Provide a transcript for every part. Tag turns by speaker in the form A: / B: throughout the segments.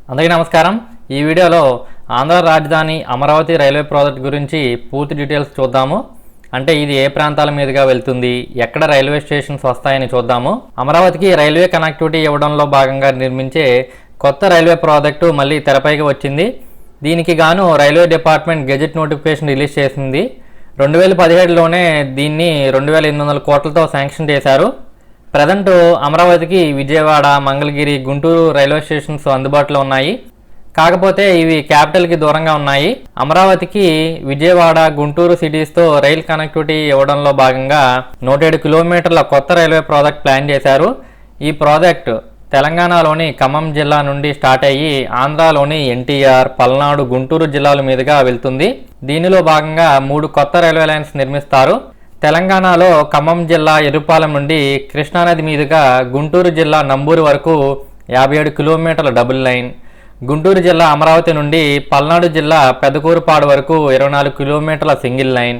A: అందరికీ నమస్కారం। ఈ వీడియోలో ఆంధ్ర రాజధాని అమరావతి రైల్వే ప్రాజెక్ట్ గురించి పూర్తి డీటెయిల్స్ చూద్దాము। అంటే ఇది ఏ ప్రాంతాల మీదుగా వెళ్తుంది, ఎక్కడ రైల్వే స్టేషన్స్ వస్తాయని చూద్దాము। అమరావతికి రైల్వే కనెక్టివిటీ ఇవ్వడంలో భాగంగా నిర్మించే కొత్త రైల్వే ప్రాజెక్టు మళ్ళీ తెరపైకి వచ్చింది। దీనికి గాను railway department gazette notification release చేసింది। 2017లోనే దీన్ని 2800 కోట్లతో శాంక్షన్ చేశారు। ప్రజెంట్ అమరావతికి విజయవాడ, మంగళగిరి, గుంటూరు రైల్వే స్టేషన్స్ అందుబాటులో ఉన్నాయి। కాకపోతే ఇవి క్యాపిటల్కి దూరంగా ఉన్నాయి। అమరావతికి విజయవాడ, గుంటూరు సిటీస్తో రైల్ కనెక్టివిటీ ఇవ్వడంలో భాగంగా 107 కిలోమీటర్ల కొత్త రైల్వే ప్రాజెక్ట్ ప్లాన్ చేశారు। ఈ ప్రాజెక్ట్ తెలంగాణలోని ఖమ్మం జిల్లా నుండి స్టార్ట్ అయ్యి ఆంధ్రాలోని ఎన్టీఆర్, పల్నాడు, గుంటూరు జిల్లాల మీదుగా వెళ్తుంది। దీనిలో భాగంగా 3 కొత్త రైల్వే లైన్స్ నిర్మిస్తారు। తెలంగాణలో ఖమ్మం జిల్లా ఎర్రుపాలెం నుండి కృష్ణానది మీదుగా గుంటూరు జిల్లా నంబూరు వరకు 57 కిలోమీటర్ల డబుల్ లైన్, గుంటూరు జిల్లా అమరావతి నుండి పల్నాడు జిల్లా పెదకూరుపాడు వరకు 24 కిలోమీటర్ల సింగిల్ లైన్,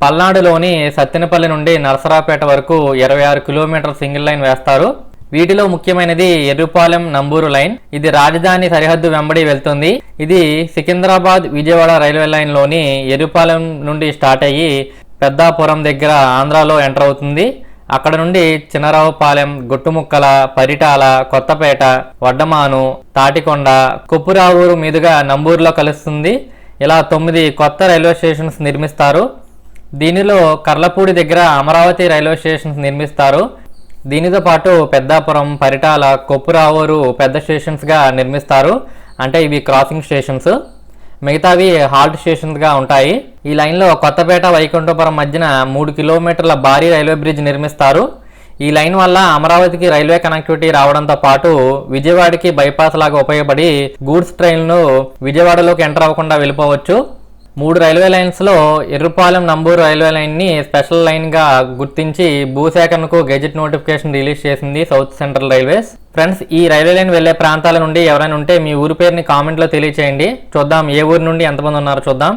A: పల్నాడులోని సత్తెనపల్లి నుండి నరసరావుపేట వరకు 26 కిలోమీటర్ల సింగిల్ లైన్ వేస్తారు। వీటిలో ముఖ్యమైనది ఎర్రుపాలెం నంబూరు లైన్। ఇది రాజధాని సరిహద్దు వెంబడి వెళ్తుంది। ఇది సికింద్రాబాద్ విజయవాడ రైల్వే లైన్లోని ఎర్రుపాలెం నుండి స్టార్ట్ అయ్యి పెద్దాపురం దగ్గర ఆంధ్రాలో ఎంటర్ అవుతుంది। అక్కడ నుండి చినరావుపాలెం, గుట్టుముక్కల, పరిటాల, కొత్తపేట, వడ్డమాను, తాటికొండ, కొప్పురావూరు మీదుగా నంబూరులో కలుస్తుంది। ఇలా 9 కొత్త రైల్వే స్టేషన్స్ నిర్మిస్తారు। దీనిలో కర్లపూడి దగ్గర అమరావతి రైల్వే స్టేషన్స్ నిర్మిస్తారు। దీనితో పాటు పెద్దాపురం, పరిటాల, కొప్పురావూరు పెద్ద స్టేషన్స్గా నిర్మిస్తారు। అంటే ఇవి క్రాసింగ్ స్టేషన్స్, మిగతావి హాల్ట్ స్టేషన్స్గా ఉంటాయి। ఈ లైన్లో కొత్తపేట, వైకుంఠపురం మధ్యన 3 కిలోమీటర్ల భారీ రైల్వే బ్రిడ్జ్ నిర్మిస్తారు। ఈ లైన్ వల్ల అమరావతికి రైల్వే కనెక్టివిటీ రావడంతో పాటు విజయవాడకి బైపాస్ లాగా ఉపయోగపడి గూడ్స్ ట్రైన్లు విజయవాడలోకి ఎంటర్ అవ్వకుండా వెళ్ళిపోవచ్చు। 3 రైల్వే లైన్స్లో ఎర్రుపాలెం నంబూరు రైల్వే లైన్ని స్పెషల్ లైన్గా గుర్తించి భూసేకరణకు గెజెట్ నోటిఫికేషన్ రిలీజ్ చేసింది సౌత్ సెంట్రల్ రైల్వేస్। ఫ్రెండ్స్, ఈ రైల్వే లైన్ వెళ్లే ప్రాంతాల నుండి ఎవరైనా ఉంటే మీ ఊరి పేరుని కామెంట్లో తెలియచేయండి। చూద్దాం ఏ ఊరి నుండి ఎంతమంది ఉన్నారో చూద్దాం।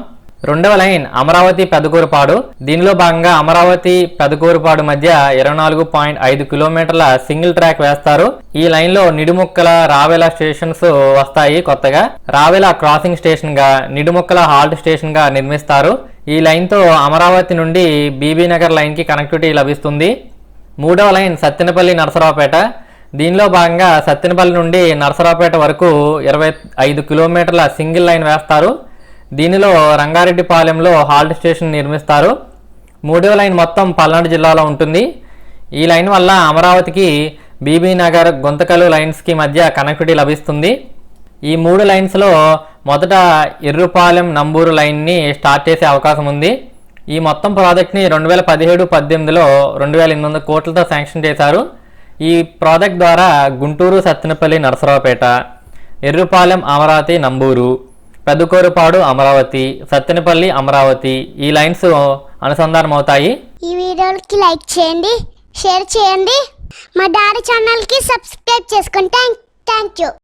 A: రెండవ లైన్ అమరావతి పెదకూరుపాడు। దీనిలో భాగంగా అమరావతి పెదకూరుపాడు మధ్య 24.5 కిలోమీటర్ల సింగిల్ ట్రాక్ వేస్తారు। ఈ లైన్లో నిడుముక్కల, రావెల స్టేషన్స్ వస్తాయి కొత్తగా। రావెల క్రాసింగ్ స్టేషన్ గా, నిడుముక్కల హాల్ట్ స్టేషన్ గా నిర్మిస్తారు। ఈ లైన్తో అమరావతి నుండి బీబీ నగర్ లైన్కి కనెక్టివిటీ లభిస్తుంది। మూడవ లైన్ సత్తెనపల్లి, నరసరావుపేట। దీనిలో భాగంగా సత్తెనపల్లి నుండి నరసరావుపేట వరకు 25 కిలోమీటర్ల సింగిల్ లైన్ వేస్తారు। దీనిలో రంగారెడ్డిపాలెంలో హాల్ట్ స్టేషన్ నిర్మిస్తారు। మూడవ లైన్ మొత్తం పల్నాడు జిల్లాలో ఉంటుంది। ఈ లైన్ వల్ల అమరావతికి బీబీ నగర్, గుంతకలు లైన్స్కి మధ్య కనెక్టివిటీ లభిస్తుంది। ఈ 3 లైన్స్లో మొదట ఎర్రుపాలెం నంబూరు లైన్ని స్టార్ట్ చేసే అవకాశం ఉంది। ఈ మొత్తం ప్రాజెక్ట్ని 2017-18లో 2800 కోట్లతో శాంక్షన్ చేశారు। ఈ ప్రాజెక్ట్ ద్వారా గుంటూరు, సత్తెనపల్లి, నరసరావుపేట, ఎర్రుపాలెం, అమరావతి, నంబూరు, పెదకూరుపాడు, అమరావతి, సత్తెనపల్లి, అమరావతి ఈ లైన్స్ అనుసంధానం అవుతాయి।
B: ఈ వీడియోకి లైక్ చేయండి, షేర్ చేయండి, మా డాడీ ఛానల్కి సబ్స్క్రైబ్ చేసుకోండి। Thank you.